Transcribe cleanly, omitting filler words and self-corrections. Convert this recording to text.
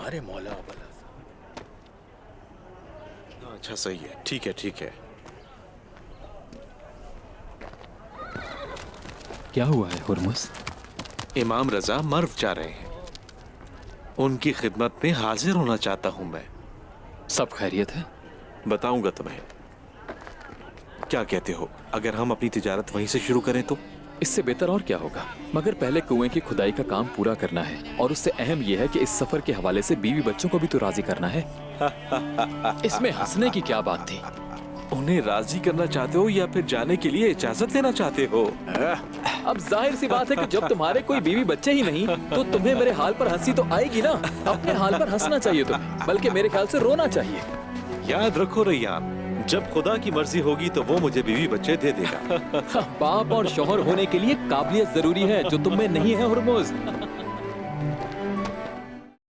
तुम्हारे मौला अबला। अच्छा सही है, ठीक है ठीक है। क्या हुआ है हुर्मुस? इमाम रजा मर्व जा रहे हैं, उनकी खिदमत में हाजिर होना चाहता हूं मैं। सब खैरियत है? बताऊंगा तुम्हें। क्या कहते हो, अगर हम अपनी तिजारत वहीं से शुरू करें तो? इससे बेहतर और क्या होगा, मगर पहले कुएं की खुदाई का काम पूरा करना है, और उससे अहम यह है कि इस सफर के हवाले से बीवी बच्चों को भी तो राजी करना है। इसमें हंसने की क्या बात थी? उन्हें राजी करना चाहते हो या फिर जाने के लिए इजाजत लेना चाहते हो? अब जाहिर सी बात है कि जब तुम्हारे कोई बीवी बच्चे ही नहीं तो तुम्हें मेरे हाल पर हंसी तो आएगी ना। अपने हाल पर हंसना चाहिए तुम्हें, बल्कि मेरे ख्याल से रोना चाहिए। याद रखो रैयान, जब खुदा की मर्जी होगी तो वो मुझे बीवी बच्चे दे देगा। बाप और शौहर होने के लिए काबिलियत जरूरी है, जो तुम में नहीं है हुर्मुस।